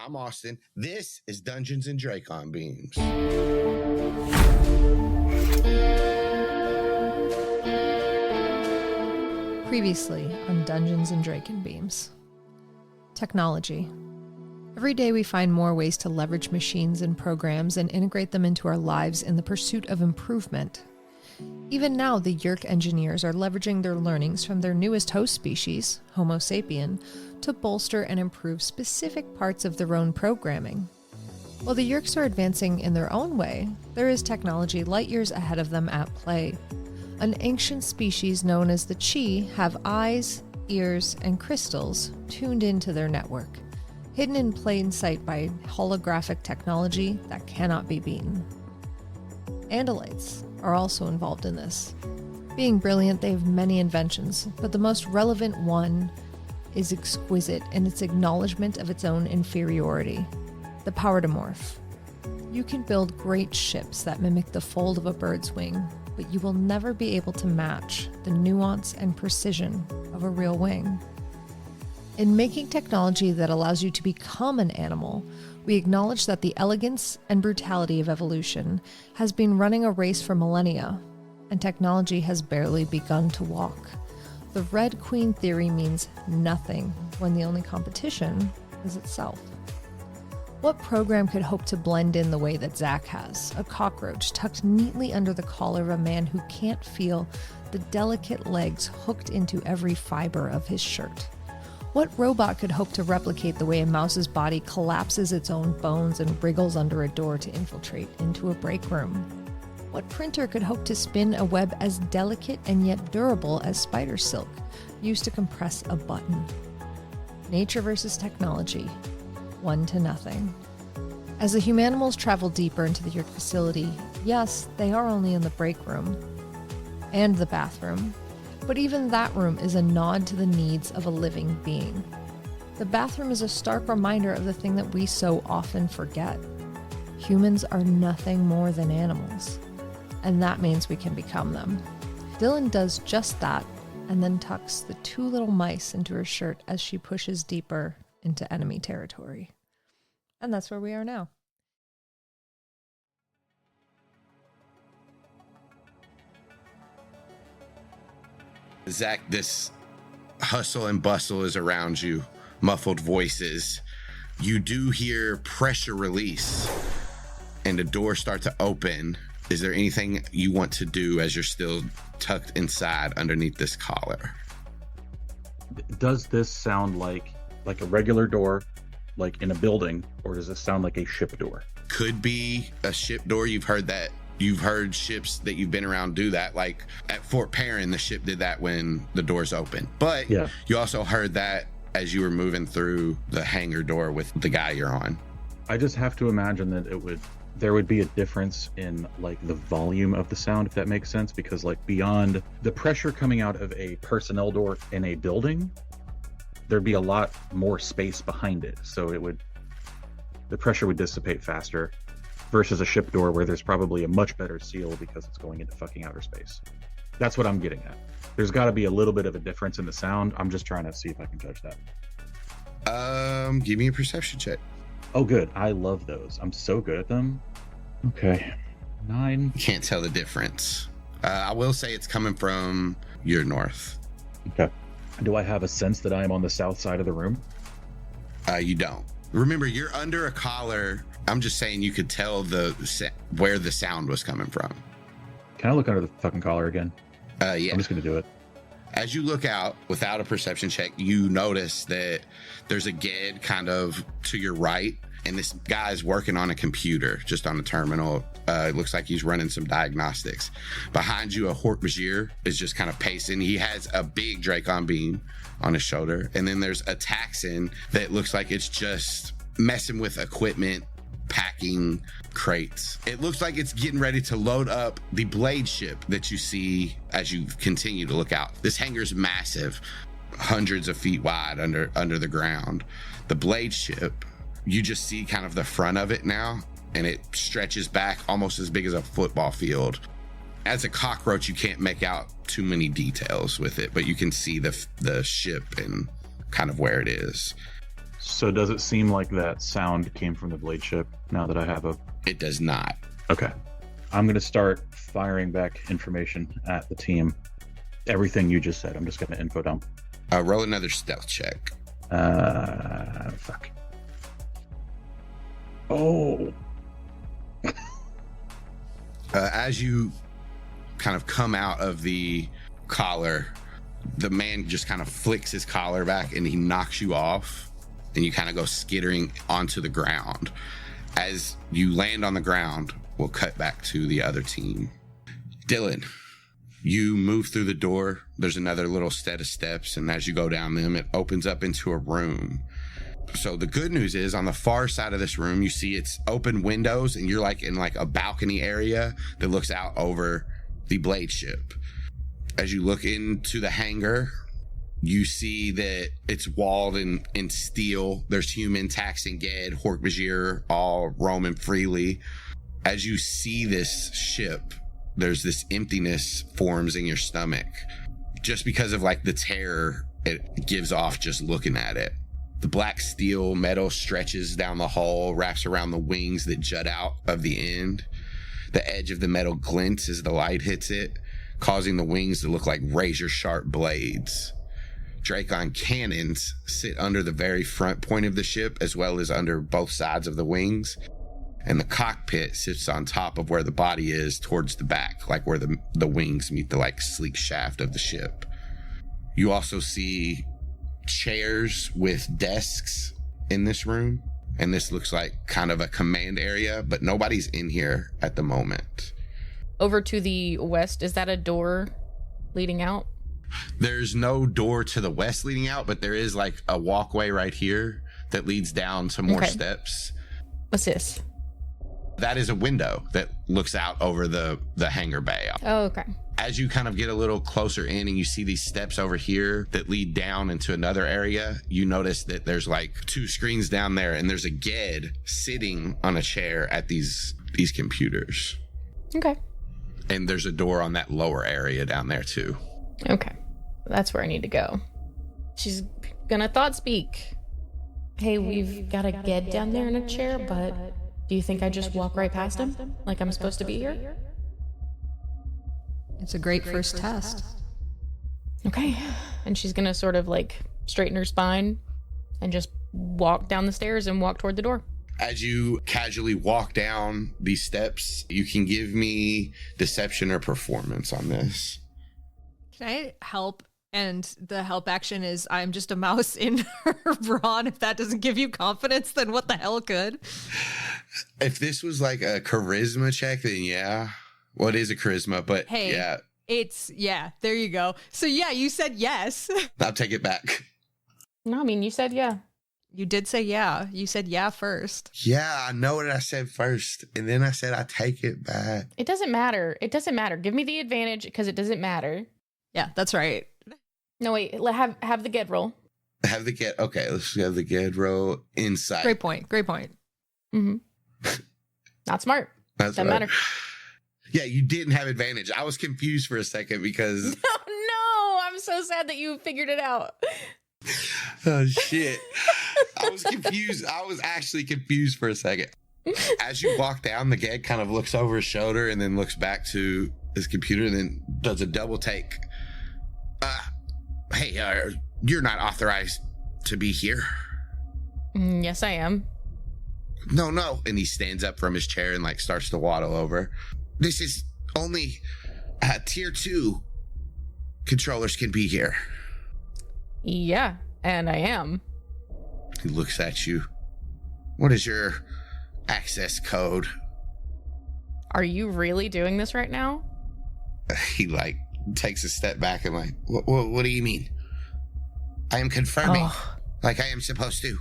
I'm Austin. This is Dungeons and Dracon Beams. Previously on Dungeons and Dracon Beams. Technology. Every day we find more ways to leverage machines and programs and integrate them into our lives in the pursuit of improvement. Even now, the Yeerk engineers are leveraging their learnings from their newest host species, Homo sapien, to bolster and improve specific parts of their own programming. While the Yeerks are advancing in their own way, there is technology light years ahead of them at play. An ancient species known as the Chi have eyes, ears, and crystals tuned into their network, hidden in plain sight by holographic technology that cannot be beaten. Andalites are also involved in this. Being brilliant, they have many inventions, but the most relevant one is exquisite in its acknowledgement of its own inferiority, the power to morph. You can build great ships that mimic the fold of a bird's wing, but you will never be able to match the nuance and precision of a real wing. In making technology that allows you to become an animal, we acknowledge that the elegance and brutality of evolution has been running a race for millennia, and technology has barely begun to walk. The Red Queen theory means nothing when the only competition is itself. What program could hope to blend in the way that Zach has, a cockroach tucked neatly under the collar of a man who can't feel the delicate legs hooked into every fiber of his shirt? What robot could hope to replicate the way a mouse's body collapses its own bones and wriggles under a door to infiltrate into a break room? What printer could hope to spin a web as delicate and yet durable as spider silk, used to compress a button? Nature versus technology, 1-0. As the Humanimals travel deeper into the Yeerk facility, yes, they are only in the break room and the bathroom, but even that room is a nod to the needs of a living being. The bathroom is a stark reminder of the thing that we so often forget. Humans are nothing more than animals, and that means we can become them. Dylan does just that, and then tucks the 2 little mice into her shirt as she pushes deeper into enemy territory. And that's where we are now. Zach, this hustle and bustle is around you, muffled voices. You do hear pressure release and a door start to open. Is there anything you want to do as you're still tucked inside underneath this collar? Does this sound like a regular door, like in a building, or does this sound like a ship door? Could be a ship door. You've heard ships that you've been around do that. Like at Fort Perrin, the ship did that when the doors open. But yeah, you also heard that as you were moving through the hangar door with the guy you're on. I just have to imagine that there would be a difference in like the volume of the sound, if that makes sense, because like beyond the pressure coming out of a personnel door in a building, there'd be a lot more space behind it. So the pressure would dissipate faster versus a ship door where there's probably a much better seal because it's going into fucking outer space. That's what I'm getting at. There's got to be a little bit of a difference in the sound. I'm just trying to see if I can judge that. Give me a perception check. Oh, good. I love those. I'm so good at them. Okay. 9. Can't tell the difference. I will say it's coming from your north. Okay. Do I have a sense that I'm on the south side of the room? You don't. Remember, you're under a collar. I'm just saying you could tell where the sound was coming from. Can I look under the fucking collar again? Yeah. I'm just going to do it. As you look out without a perception check, you notice that there's a Ged kind of to your right, and this guy's working on a computer, just on a terminal. It looks like he's running some diagnostics. Behind you, a Hork-Bajir is just kind of pacing. He has a big Dracon beam on his shoulder. And then there's a Taxon that looks like it's just messing with equipment, packing crates. It looks like it's getting ready to load up the Bladeship that you see as you continue to look out. This hangar's massive, hundreds of feet wide under the ground. The Bladeship, you just see kind of the front of it now, and it stretches back almost as big as a football field. As a cockroach, you can't make out too many details with it, but you can see the ship and kind of where it is. So does it seem like that sound came from the Bladeship now that I have a... It does not. Okay. I'm going to start firing back information at the team. Everything you just said, I'm just going to info dump. Roll another stealth check. Fuck. Oh. As you kind of come out of the collar, the man just kind of flicks his collar back and he knocks you off, and you kind of go skittering onto the ground. As you land on the ground, we'll cut back to the other team. Dylan, you move through the door. There's another little set of steps, and as you go down them, it opens up into a room. So the good news is, on the far side of this room, you see it's open windows, and you're like in like a balcony area that looks out over the Bladeship. As you look into the hangar, you see that it's walled in steel. There's human, Tax and Ged, Hork-Bajir, all roaming freely. As you see this ship, there's this emptiness forms in your stomach just because of like the terror it gives off just looking at it. The black steel metal stretches down the hull, wraps around the wings that jut out of the end. The edge of the metal glints as the light hits it, causing the wings to look like razor-sharp blades. Dracon cannons sit under the very front point of the ship, as well as under both sides of the wings. And the cockpit sits on top of where the body is towards the back, like where the wings meet the like sleek shaft of the ship. You also see chairs with desks in this room, and this looks like kind of a command area, but nobody's in here at the moment. Over to the west, is that a door leading out? There's no door to the west leading out, but there is like a walkway right here that leads down to more steps. What's this? That is a window that looks out over the hangar bay. Oh, okay. As you kind of get a little closer in and you see these steps over here that lead down into another area, you notice that there's like 2 screens down there, and there's a Ged sitting on a chair at these computers. Okay. And there's a door on that lower area down there too. Okay. That's where I need to go. She's gonna thought speak. Hey, we've got a Ged down there in a chair, but do you think I just walk right past him? Like I'm supposed to be here? It's a great first test. Okay. And she's gonna sort of like straighten her spine and just walk down the stairs and walk toward the door. As you casually walk down these steps, you can give me deception or performance on this. Can I help? And the help action is I'm just a mouse in her bra. And if that doesn't give you confidence, then what the hell could? If this was like a charisma check, then yeah. Well, it is a charisma, but hey, yeah. There you go. So yeah, you said yes. I'll take it back. No, I mean, you said yeah. You did say yeah. You said yeah first. Yeah, I know what I said first. And then I said I take it back. It doesn't matter. It doesn't matter. Give me the advantage because it doesn't matter. Yeah, that's right. No, wait. Have the Ged roll. Have the Ged. Okay, let's have the Ged roll insight. Great point. Mm-hmm. Not smart. Doesn't matter. Yeah, you didn't have advantage. I was confused for a second because... No, I'm so sad that you figured it out. Oh, shit. I was confused. I was actually confused for a second. As you walk down, the Ged kind of looks over his shoulder and then looks back to his computer and then does a double take. Hey, you're not authorized to be here. Yes, I am. No. And he stands up from his chair and like starts to waddle over. This is only tier 2 controllers can be here. Yeah, and I am. He looks at you. What is your access code? Are you really doing this right now? He like takes a step back and like, what do you mean? I am confirming like I am supposed to.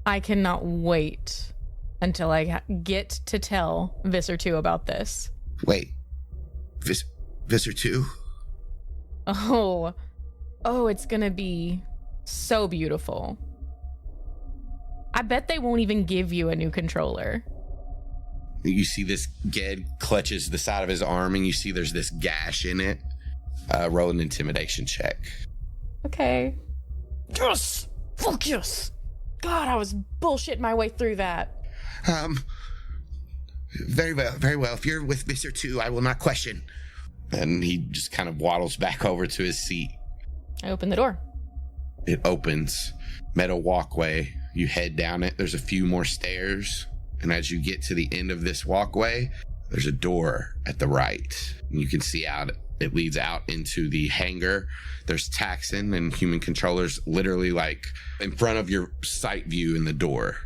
I cannot wait until I get to tell Visser 2 about this. Wait, Visser 2? Oh, it's gonna be so beautiful. I bet they won't even give you a new controller. You see this Ged clutches the side of his arm and you see there's this gash in it. Roll an intimidation check. Okay. Yes! Focus! God, I was bullshitting my way through that. Very well, very well. If you're with Mr. 2, I will not question. And he just kind of waddles back over to his seat. I open the door. It opens. Metal walkway. You head down it. There's a few more stairs. And as you get to the end of this walkway, there's a door at the right. And you can see out. It leads out into the hangar. There's Taxon and human controllers literally like in front of your sight view in the door.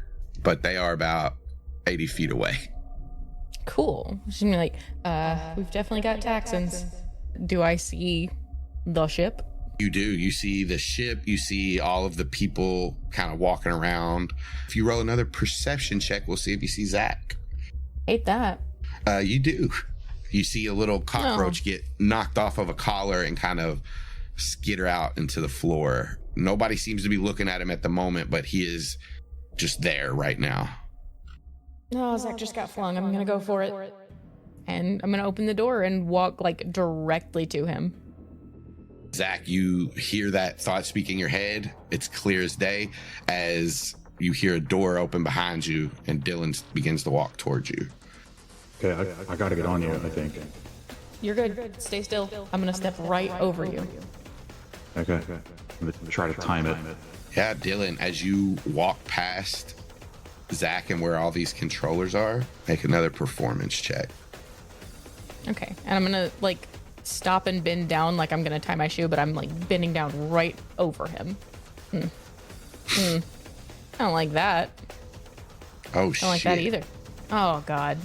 But they are about 80 feet away. Cool. She's gonna be like, we've definitely got Taxons. Do I see the ship? You do. You see the ship. You see all of the people kind of walking around. If you roll another perception check, we'll see if you see Zach. Hate that. You do. You see a little cockroach get knocked off of a collar and kind of skitter out into the floor. Nobody seems to be looking at him at the moment, but he is just there right now. No, Zach just got flung. I'm gonna go for it. And I'm gonna open the door and walk like directly to him. Zach, you hear that thought speak in your head. It's clear as day as you hear a door open behind you and Dylan begins to walk towards you. Okay, I gotta get on you, I think. You're good. Stay still. I'm gonna step right over you. Okay. I'm gonna try to time it. Yeah, Dylan, as you walk past Zach and where all these controllers are, make another performance check. Okay, and I'm gonna like stop and bend down like I'm gonna tie my shoe, but I'm like bending down right over him. I don't like that. Oh, I don't like that either. Oh, God.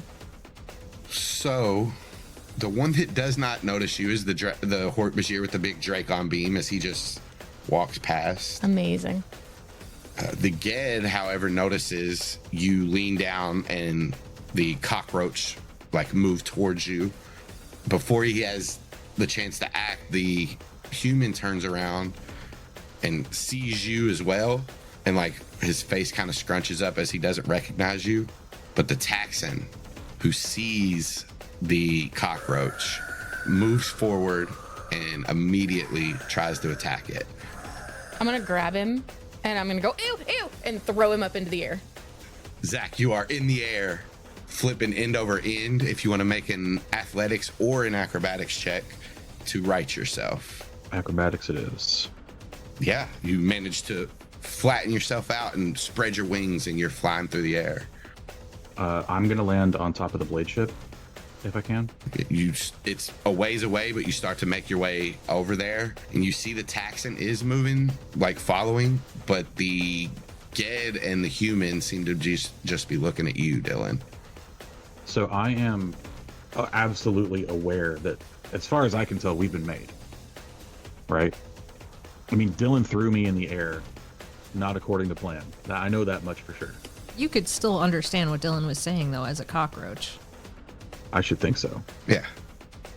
So, the one that does not notice you is the Hork-Bajir with the big Dracon beam as he just walks past. Amazing. The Ged, however, notices you lean down and the cockroach like move towards you. Before he has the chance to act, the human turns around and sees you as well, and like his face kind of scrunches up as he doesn't recognize you. But the Taxon, who sees the cockroach, moves forward and immediately tries to attack it. I'm gonna grab him and I'm gonna go ew, ew, and throw him up into the air. Zach, you are in the air, flipping end over end. If you want to make an athletics or an acrobatics check to right yourself. Acrobatics it is. Yeah, you manage to flatten yourself out and spread your wings and you're flying through the air. I'm gonna land on top of the Bladeship, if I can. It's a ways away, but you start to make your way over there, and you see the Taxon is moving, like following, but the Ged and the human seem to just be looking at you, Dylan. So I am absolutely aware that, as far as I can tell, we've been made. Right? I mean, Dylan threw me in the air, not according to plan. I know that much for sure. You could still understand what Dylan was saying, though, as a cockroach. I should think so. Yeah.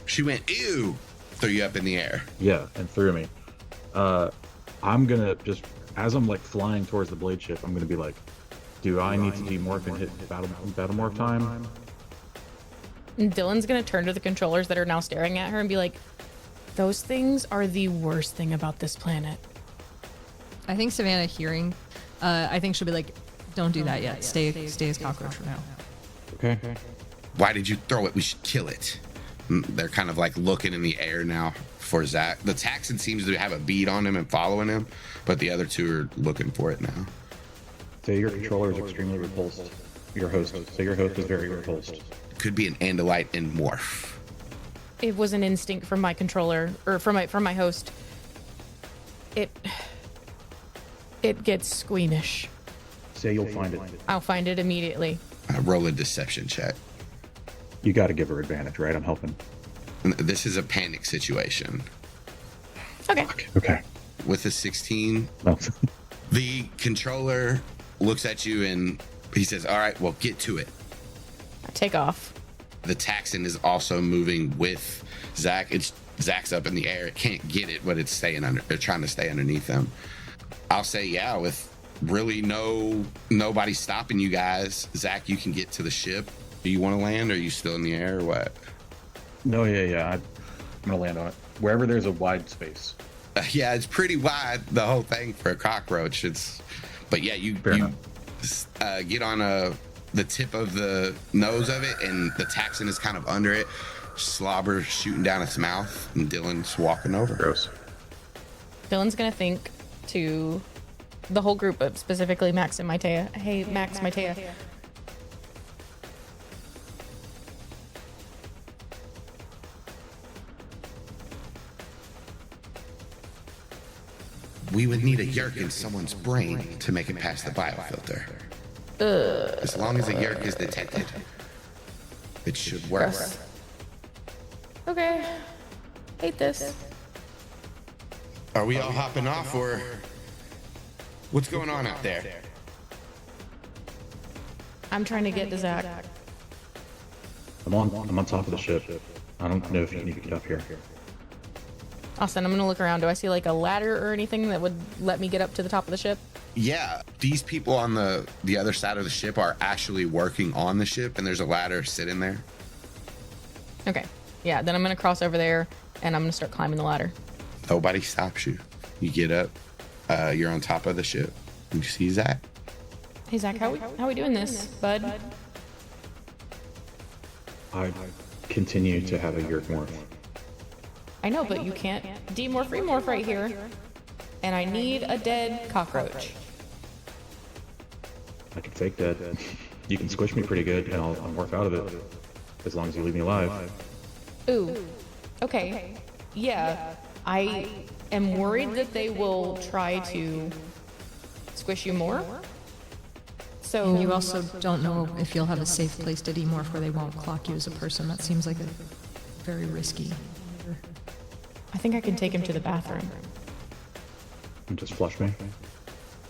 She went, ew, threw you up in the air. Yeah, and threw me. I'm gonna just, as I'm like flying towards the Bladeship, I'm gonna be like, do I need to demorph and hit battle morph time? And Dylan's gonna turn to the controllers that are now staring at her and be like, those things are the worst thing about this planet. I think Savannah hearing, I think she'll be like, don't do that yet. Stay as cockroach for now. Okay. Why did you throw it? We should kill it. They're kind of like looking in the air now for Zach. The Taxon seems to have a bead on him and following him, but the other two are looking for it now. Say your controller is extremely repulsed. Your host. Say your host is very repulsed. Could be an Andalite and morph. It was an instinct from my controller, or from my host. It gets squeamish. Say you'll find it. I'll find it immediately. Roll a deception check. You got to give her advantage, right? I'm helping. This is a panic situation. Okay. Okay. With a 16, No. the controller looks at you and he says, all right, well, get to it. I take off. The Taxon is also moving with Zach. Zach's up in the air. It can't get it, but it's staying under. They're trying to stay underneath him. I'll say, yeah, with really nobody stopping you guys, Zach, you can get to the ship. Do you want to land, or are you still in the air, or what? No, yeah. I'm gonna land on it. Wherever there's a wide space. Yeah, it's pretty wide, the whole thing for a cockroach. But yeah, you enough. get on the tip of the nose of it, and the taxon is kind of under it. Slobber shooting down its mouth, and Dylan's walking over. Gross. Dylan's gonna think to the whole group, but specifically Max and Maitea. Hey, Max, Maitea. We would need a Yeerk in someone's brain to make it past the biofilter. As long as a Yeerk is detected, it should work. Gross. Okay. Hate this. Are we all hopping off, or what's going on out there? I'm trying to get to Zach. I'm on top of the ship. I don't know if you need to get up here. Austin, I'm gonna look around. Do I see like a ladder or anything that would let me get up to the top of the ship? Yeah, these people on the other side of the ship are actually working on the ship, and there's a ladder sitting there. Okay. Yeah, then I'm gonna cross over there and I'm gonna start climbing the ladder. Nobody stops you. You get up. You're on top of the ship. You see Zach. Hey Zach, how we doing this, bud? I continue to have a Yeerk morph. I know, but you can't demorph remorph right here. And I need a dead cockroach. I can fake dead. You can squish me pretty good, and I'll morph out of it. As long as you leave me alive. Ooh. Okay. Yeah. I am worried that they will try to squish you more. So And you also don't know if you'll have a safe place to demorph where they won't clock you as a person. That seems like a very risky maneuver. I think I can take him to the bathroom. And just flush me,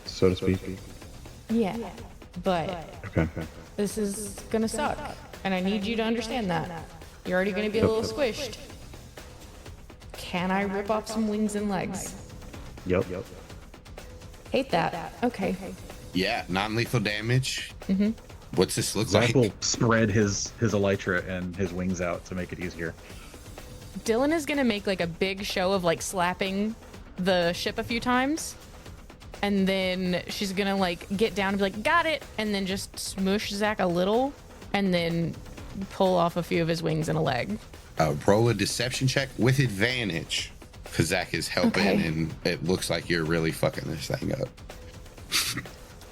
so to speak. Yeah. But Okay. this is gonna suck. And I need you to understand that. You're already gonna be a little squished. Can I rip off some wings and legs? Yep. Hate that. Okay. Yeah, non-lethal damage. Mm-hmm. What's this look Zach like? will spread his elytra and his wings out to make it easier. Dylan is gonna make like a big show of like slapping the ship a few times. And then she's gonna like get down and be like, got it! And then just smoosh Zach a little and then pull off a few of his wings and a leg. Roll a deception check with advantage, because Zach is helping, Okay. and it looks like you're really fucking this thing up.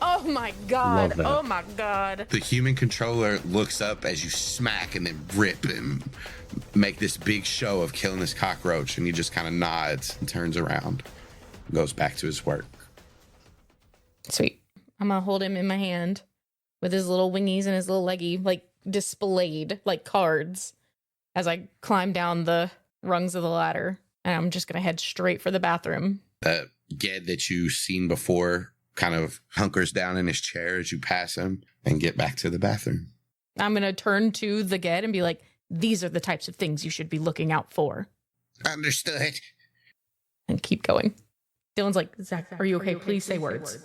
Oh my god. Love that. Oh my god. The human controller looks up as you smack and then rip and make this big show of killing this cockroach, and he just kind of nods and turns around, goes back to his work. Sweet. I'm gonna hold him in my hand with his little wingies and his little leggy, like displayed like cards as I climb down the rungs of the ladder. And I'm just gonna head straight for the bathroom. The Ged that you've seen before kind of hunkers down in his chair as you pass him and get back to the bathroom. I'm gonna turn to the Ged and be like, these are the types of things you should be looking out for. Understood. And keep going. Dylan's like, Zach, are you okay? Please say words.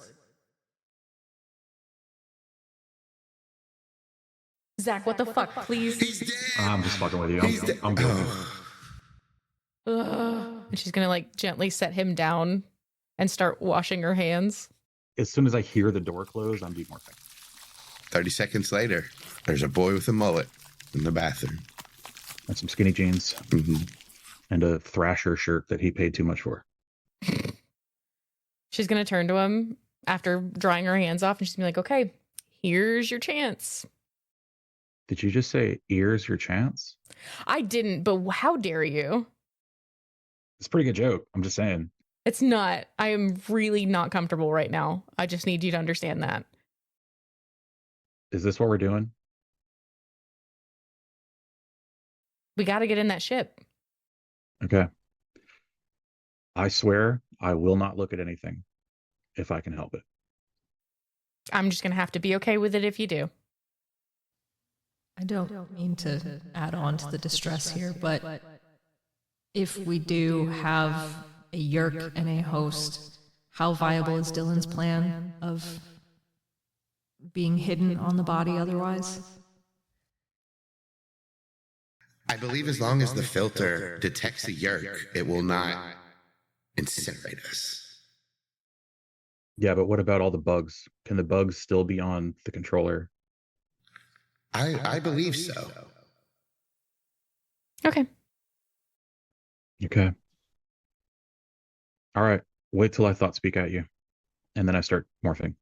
Zach, what the fuck? Please. He's dead. I'm just fucking with you. He's dead. I'm good. And she's gonna like gently set him down and start washing her hands. As soon as I hear the door close, I'm demorphing. 30 seconds later, there's a boy with a mullet in the bathroom. And some skinny jeans. Mm-hmm. And a Thrasher shirt that he paid too much for. She's gonna turn to him after drying her hands off and she's gonna be like, okay, here's your chance. Did you just say, ears your chance? I didn't, but how dare you? It's a pretty good joke. I'm just saying. It's not. I am really not comfortable right now. I just need you to understand that. Is this what we're doing? We got to get in that ship. Okay. I swear I will not look at anything if I can help it. I'm just going to have to be okay with it if you do. I don't mean to add on to the distress here, but if we do have a Yeerk and a host, how viable is Dylan's plan of being hidden on the body otherwise? I believe as long as the filter detects a Yeerk, it will not incinerate us. Yeah, but what about all the bugs? Can the bugs still be on the controller? I believe so. Okay. Okay. All right. Wait till I thought speak at you. And then I start morphing.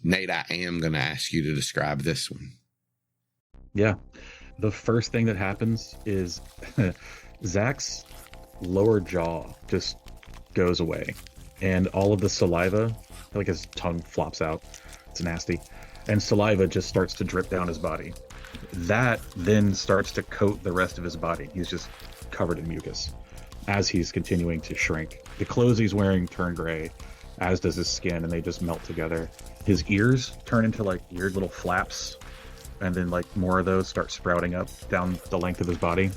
Nate, I am going to ask you to describe this one. Yeah. The first thing that happens is Zach's lower jaw just goes away. And all of the saliva, like his tongue flops out. It's nasty. And saliva just starts to drip down his body. That then starts to coat the rest of his body. He's just covered in mucus as he's continuing to shrink. The clothes he's wearing turn gray, as does his skin, and they just melt together. His ears turn into like weird little flaps, and then like more of those start sprouting up down the length of his body.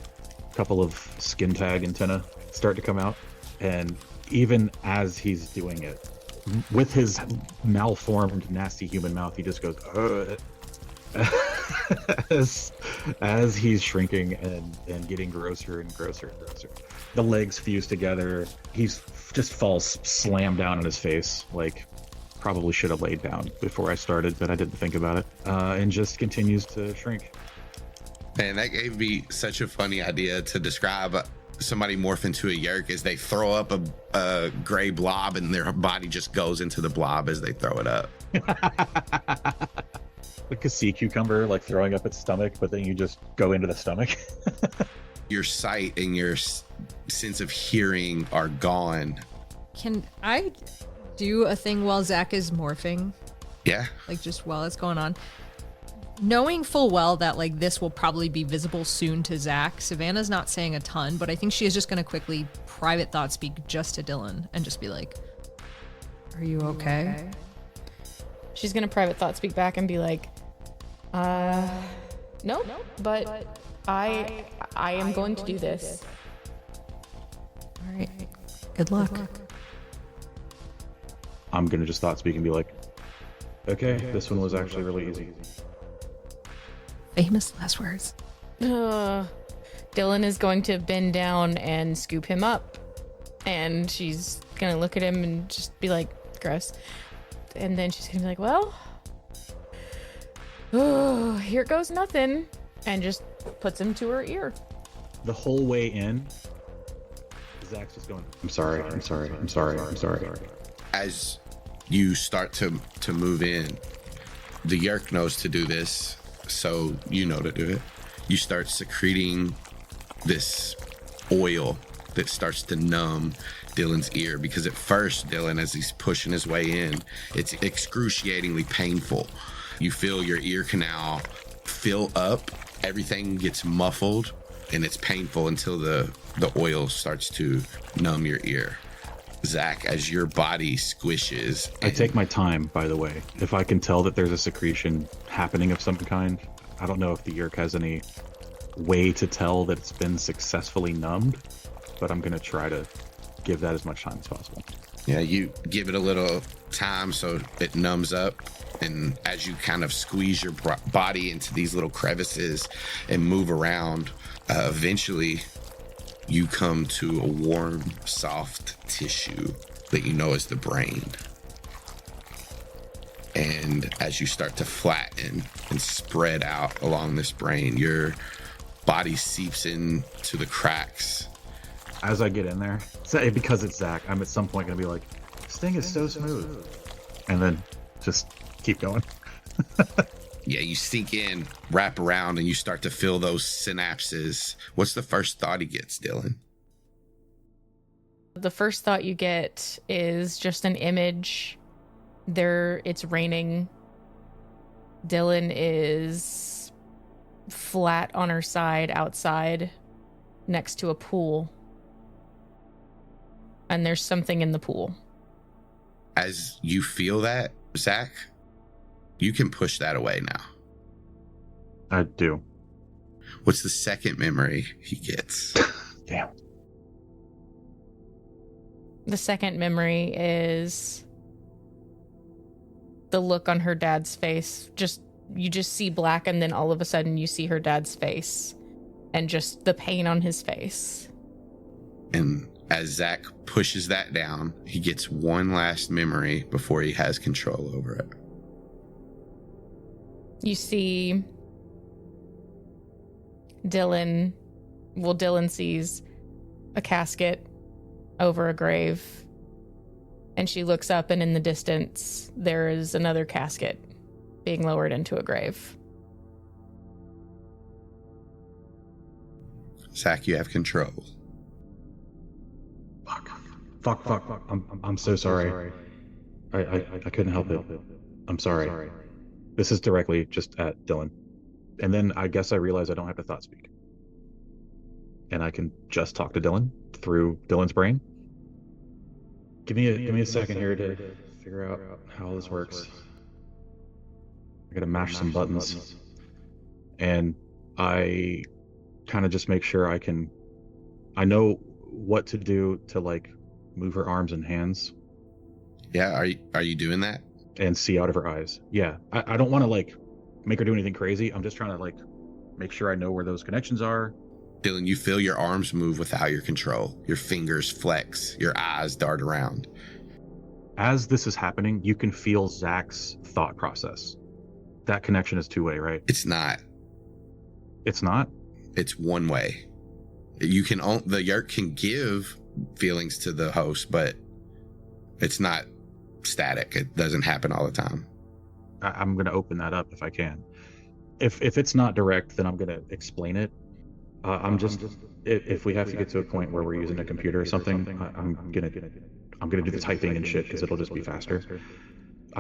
A couple of skin tag antennae start to come out, and even as he's doing it, with his malformed, nasty human mouth, he just goes, as he's shrinking and getting grosser and grosser and grosser. The legs fuse together. He's just falls slam down on his face. Like, probably should have laid down before I started, but I didn't think about it. And just continues to shrink. Man, that gave me such a funny idea to describe somebody morph into a Yeerk as they throw up a gray blob and their body just goes into the blob as they throw it up. Like a sea cucumber, like throwing up its stomach, but then you just go into the stomach. Your sight and your sense of hearing are gone. Can I do a thing while Zach is morphing? Yeah. Like just while it's going on? Knowing full well that like this will probably be visible soon to Zach, Savannah's not saying a ton, but I think she is just going to quickly private thought speak just to Dylan and just be like, "Are you okay?" She's gonna private thought speak back and be like, nope, but I am going to do this. All right. Good luck. I'm gonna just thought speak and be like, okay, this one was actually really easy. Famous last words. Dylan is going to bend down and scoop him up, and she's gonna look at him and just be like, gross. And then she's gonna be like, well, here goes nothing, and just puts him to her ear. The whole way in, Zach's just going, I'm sorry. As you start to move in, the Yeerk knows to do this, so you know to do it. You start secreting this oil that starts to numb Dylan's ear, because at first, Dylan, as he's pushing his way in, it's excruciatingly painful. You feel your ear canal fill up, everything gets muffled, and it's painful until the oil starts to numb your ear. Zach, as your body squishes... I take my time, by the way. If I can tell that there's a secretion happening of some kind, I don't know if the Yeerk has any way to tell that it's been successfully numbed, but I'm going to try to give that as much time as possible. Yeah, you give it a little time so it numbs up, and as you kind of squeeze your body into these little crevices and move around, eventually you come to a warm, soft tissue that you know is the brain. And as you start to flatten and spread out along this brain, your body seeps into the cracks. As I get in there, because it's Zach, I'm at some point going to be like, this thing is so smooth. And then just keep going. Yeah, you sink in, wrap around, and you start to feel those synapses. What's the first thought he gets, Dylan? The first thought you get is just an image. It's raining. Dylan is flat on her side outside next to a pool. And there's something in the pool. As you feel that, Zach, you can push that away now. I do. What's the second memory he gets? Damn. The second memory is the look on her dad's face. You just see black, and then all of a sudden you see her dad's face and just the pain on his face. And As Zach pushes that down, he gets one last memory before he has control over it. You see Dylan. Well, Dylan sees a casket over a grave, and she looks up, and in the distance, there is another casket being lowered into a grave. Zach, you have control. Fuck. I'm so sorry. I couldn't help it. I'm sorry. This is directly just at Dylan. And then I guess I realize I don't have to thought speak. And I can just talk to Dylan through Dylan's brain. Give me a second here to figure out how this works. I gotta mash some buttons. And I kind of just make sure I know what to do to like move her arms and hands. Yeah, are you doing that? And see out of her eyes. Yeah, I don't want to like make her do anything crazy. I'm just trying to like make sure I know where those connections are. Dylan, you feel your arms move without your control. Your fingers flex. Your eyes dart around. As this is happening, you can feel Zach's thought process. That connection is two-way, right? It's not. It's not? It's one way. The Yeerk can give feelings to the host, but it's not static. It doesn't happen all the time. I'm going to open that up if I can. If it's not direct, then I'm going to explain it. If we have to get to a point where we're using a computer or something, I'm gonna do the typing and shit because it'll just be faster.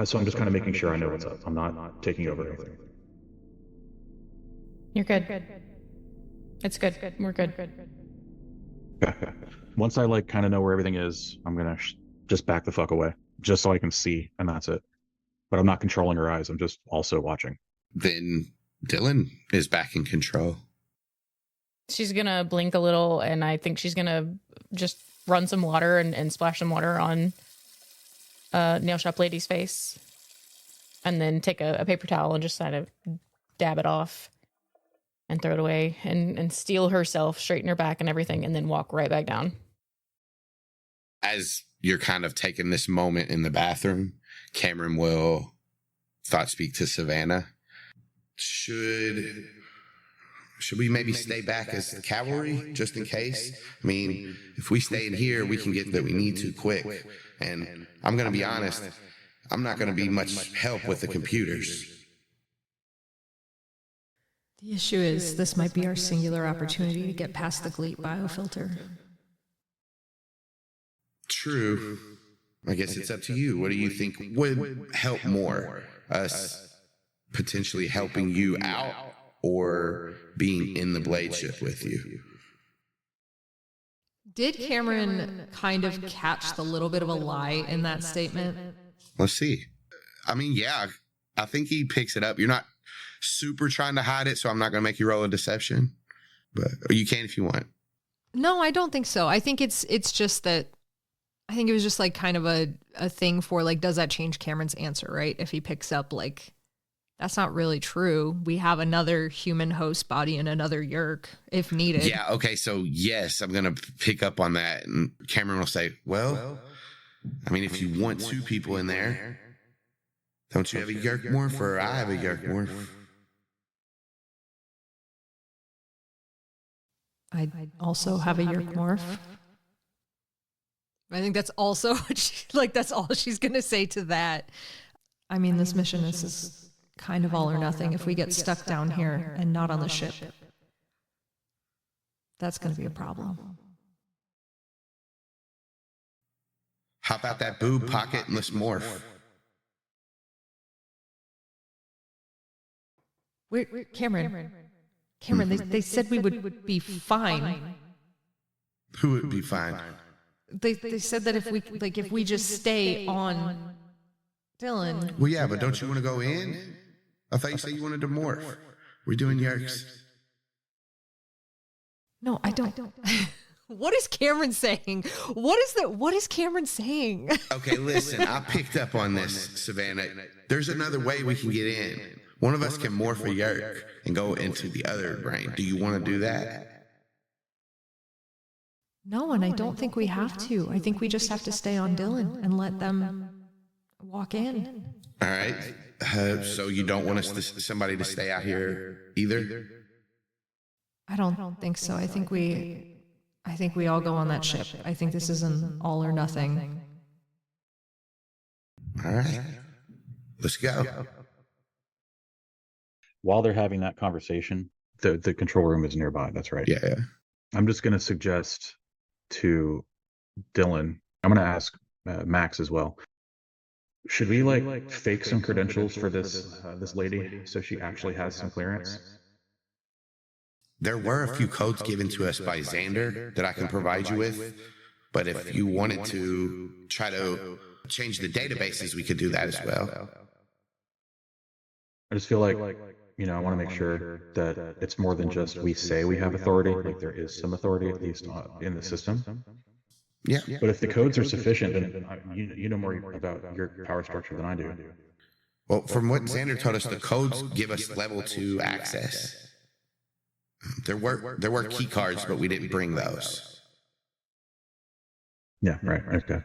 So I'm just kind of making sure I know what's up. I'm not taking over anything. You're good. It's good. We're good. Once I like kind of know where everything is, I'm gonna just back the fuck away, just so I can see, and that's it. But I'm not controlling her eyes. I'm just also watching. Then Dylan is back in control. She's gonna blink a little, and I think she's gonna just run some water and splash some water on Nail Shop Lady's face, and then take a paper towel and just kind of dab it off and throw it away and steel herself, straighten her back and everything, and then walk right back down. As you're kind of taking this moment in the bathroom, Kamren will thought speak to Savannah. Should we maybe stay back as cavalry, just in case? I mean, if we stay in here, we can get that we need to quick. And I'm going to be honest, I'm not going to be much help with the computers. The issue is, this might be our singular opportunity to get past the GLEAT biofilter. True. I guess it's up to you. What do you think would help more? Us potentially helping you out, or being in the Bladeship with you? Did Kamren kind of catch the little bit of a lie in that statement? Let's see. I mean, yeah, I think he picks it up. You're not super trying to hide it, so I'm not going to make you roll a deception. But you can if you want. No, I don't think so. I think it's just that, I think it was just like kind of a thing for like, does that change Cameron's answer, right? If he picks up like, that's not really true. We have another human host body and another Yeerk if needed. Yeah, okay, so yes, I'm going to pick up on that. And Kamren will say, well, I mean, if you want two people in there, don't you have a Yeerk morph, or I have a Yeerk morph? I also have a Yeerk morph. I think that's also what that's all she's going to say to that. I mean, this mission is kind of all or nothing. If we get stuck down here and not on the ship, that's going to be a problem. How about that boob pocket and let's morph? Kamren, they said we would be fine. Who would be fine? They said that if we just stay on Dylan. Well, yeah, but don't you want to go in? I thought you said you wanted to morph. We're doing Yeerks. No, I don't. What is Kamren saying? What is Kamren saying? Okay, listen, I picked up on this, Savannah. There's another way we can get in. One of us can morph a Yeerk and go into the other brain. Do you want to do that? No, and I don't think we have to. I think we just have to stay on Dylan and let them walk in. All right. So you don't want somebody to stay out here either? I don't think so. I think we all go on that ship. I think this is an all or nothing. All right. Let's go. While they're having that conversation, the control room is nearby. That's right. Yeah. I'm just going to suggest to Dylan, I'm going to ask Max as well. Should we fake some credentials for this lady so she actually has some clearance? There were a few codes given to us by Xander that I can provide you with, but if you wanted to try to change the databases, we could do that as well. I just feel like, I want to make sure that it's more than just we say we have authority, like there is some authority at least in the system. Yeah. But if the codes are sufficient, then you know more about your power structure than I do. Well, from what Xander told us, the codes give us level 2 access. There were key cards, but we didn't bring those. Yeah, right. Okay.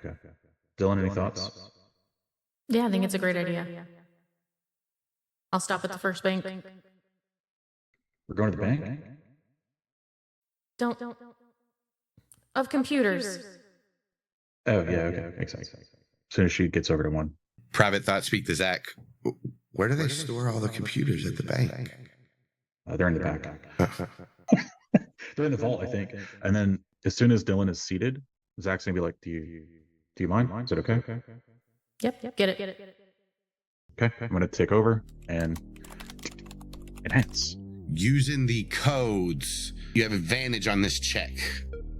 Dylan, any thoughts? Yeah, I think it's a great idea. I'll stop at the first bank. We're going to the bank? Don't. Of computers. Oh, yeah, okay. Makes sense. As soon as she gets over to one. Private thought, speak to Zach. Where do they store all the computers at the bank? They're in the back. They're in the vault, I think. And then as soon as Dylan is seated, Zach's gonna be like, "Do you mind? Is it okay?" Yep. Get it. Okay, I'm gonna take over and enhance. Using the codes, you have advantage on this check.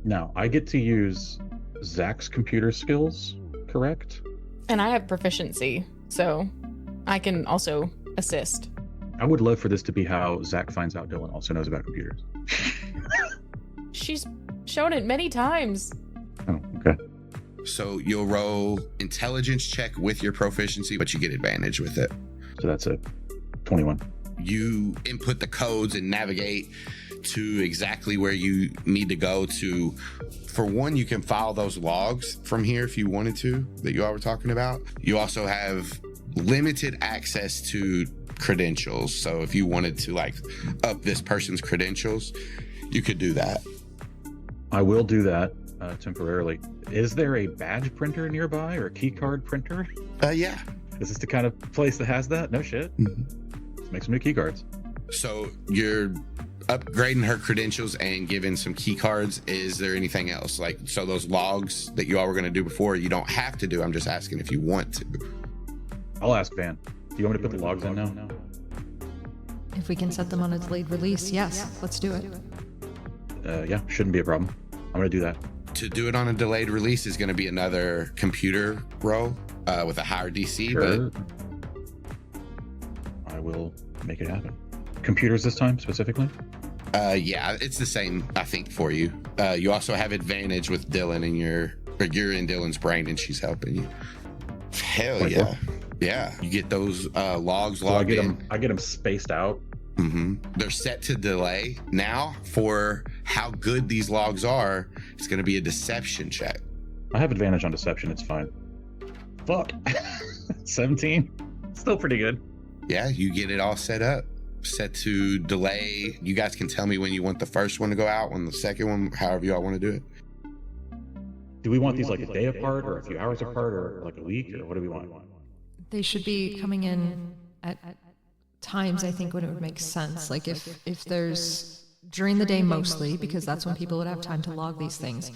Now I get to use Zach's computer skills, correct? And I have proficiency, so I can also assist. I would love for this to be how Zach finds out Dylan also knows about computers. She's shown it many times. Oh, okay. So you'll roll intelligence check with your proficiency, but you get advantage with it. So that's a 21. You input the codes and navigate to exactly where you need to go to. For one, you can file those logs from here if you wanted to, that you all were talking about. You also have limited access to credentials. So if you wanted to up this person's credentials, you could do that. I will do that temporarily. Is there a badge printer nearby or a key card printer? Yeah. Is this the kind of place that has that? No shit. Mm-hmm. Let's make some new key cards. So you're upgrading her credentials and giving some key cards. Is there anything else? So those logs that you all were going to do before, you don't have to do. I'm just asking if you want to. I'll ask Van. Do you want me to put the logs in now? If we can set them on a delayed release, yes, let's do it. Yeah, shouldn't be a problem. I'm going to do that. To do it on a delayed release is going to be another computer roll with a higher DC. Sure. But I will make it happen. Computers this time, specifically? Yeah, it's the same, I think, for you. You also have advantage with Dylan and you're in Dylan's brain and she's helping you. Hell 24. Yeah. Yeah, you get those logs logged in. I get them spaced out. Mm-hmm. They're set to delay. Now, for how good these logs are, it's going to be a deception check. I have advantage on deception. It's fine. Fuck. 17. Still pretty good. Yeah, you get it all set up. Set to delay. You guys can tell me when you want the first one to go out, when the second one, however you all want to do it. Do we want these a day apart or a few hours apart or a week or what do we want? They should be coming in at times, I think, when it would make sense. If there's during the day mostly, because that's when people would have time to log these things.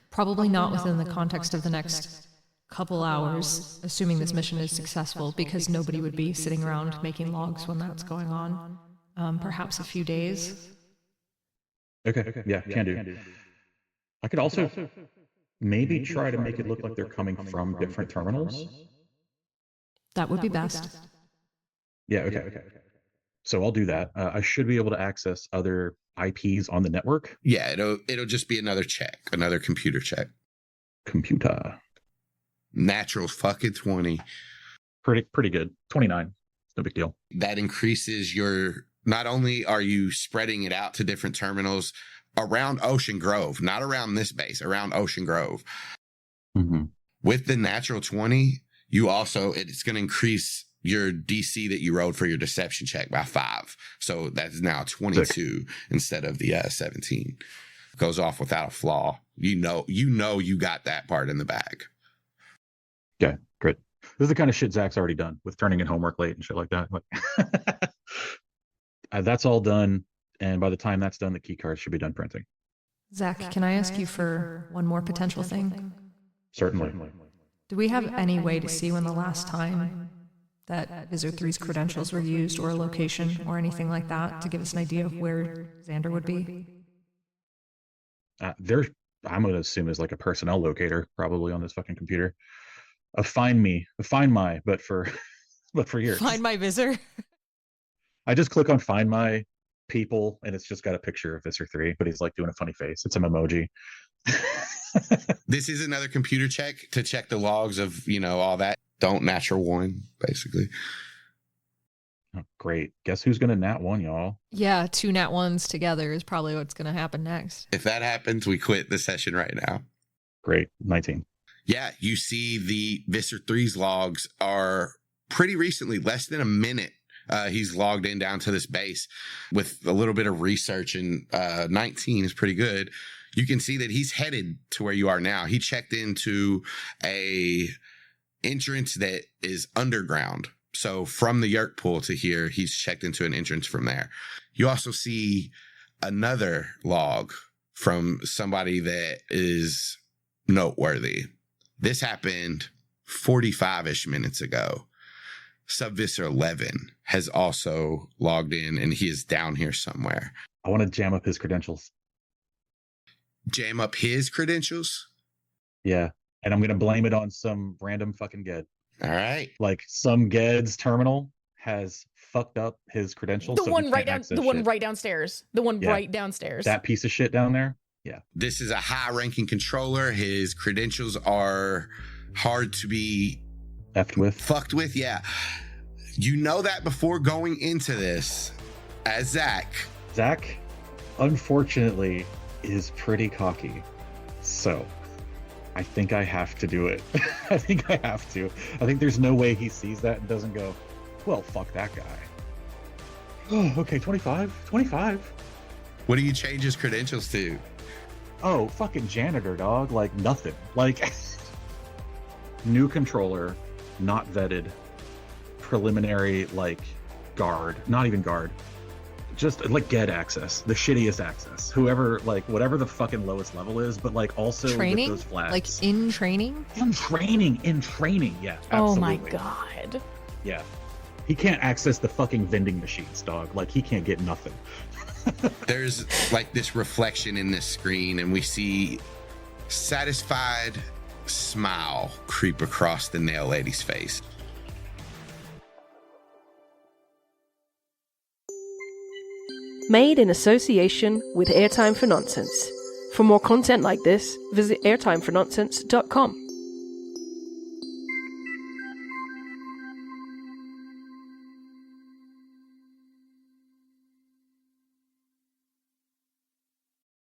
Probably not within the context of the next couple hours, assuming this mission is successful, because nobody would be sitting around making logs when that's going on. Perhaps a few days. Okay, yeah, can do. I could also maybe try to make it look like they're coming from different terminals. That would be best. Yeah, okay. So I'll do that. I should be able to access other IPs on the network. Yeah, it'll just be another check, another computer check. Computer. Natural fucking 20. Pretty good. 29. No big deal. That increases your, not only are you spreading it out to different terminals, around Ocean Grove, not around this base, around Ocean Grove. Mm-hmm. With the natural 20, you also, it's going to increase your DC that you rolled for your deception check by 5. So that's now 22 instead of the 17. Goes off without a flaw. You know you got that part in the bag. Yeah, good. This is the kind of shit Zach's already done with turning in homework late and shit like that. That's all done, and by the time that's done, the key cards should be done printing. Zach, can I ask you for one more potential thing? Certainly. Do we have any way to see when the last time that Visor 3's credentials were used, or a location or anything like that, to give us an idea of where Xander would be? I'm going to assume is like a personnel locator probably on this fucking computer. Find my, but for Yeerks. Find my Visor. I just click on find my people, and it's just got a picture of Visor 3, but he's like doing a funny face. It's an emoji. This is another computer check to check the logs of, all that. Don't natural one, basically. Oh, great. Guess who's going to nat 1, y'all? Yeah, 2 nat 1s together is probably what's going to happen next. If that happens, we quit the session right now. Great. 19. Yeah, you see the Visor 3's logs are pretty recently, less than a minute. He's logged in down to this base with a little bit of research, and 19 is pretty good. You can see that he's headed to where you are now. He checked into a entrance that is underground. So from the Yeerk pool to here, he's checked into an entrance from there. You also see another log from somebody that is noteworthy. This happened 45-ish minutes ago. Subvisor 11 has also logged in, and he is down here somewhere. I want to jam up his credentials. Jam up his credentials? Yeah. And I'm going to blame it on some random fucking Ged. All right. Like some Ged's terminal has fucked up his credentials. The one right downstairs. The one right downstairs. That piece of shit down there. Yeah. This is a high-ranking controller. His credentials are hard to be fucked with. Yeah. You know that before going into this as Zach. Zach, unfortunately, is pretty cocky. So I think I have to do it. I think there's no way he sees that and doesn't go, well, fuck that guy. Oh, okay, 25. What do you change his credentials to? Oh, fucking janitor, dog. Like, nothing. Like, new controller, not vetted, preliminary, like, guard. Not even guard. Just, like, get access. The shittiest access. Whoever, like, whatever the fucking lowest level is, but, like, also training? With those flags. Like, in training? In training, yeah. Absolutely. Oh, my God. Yeah. He can't access the fucking vending machines, dog. Like, he can't get nothing. There's like this reflection in this screen, and we see satisfied smile creep across the nail lady's face. Made in association with Airtime for Nonsense. For more content like this, visit airtimefornonsense.com.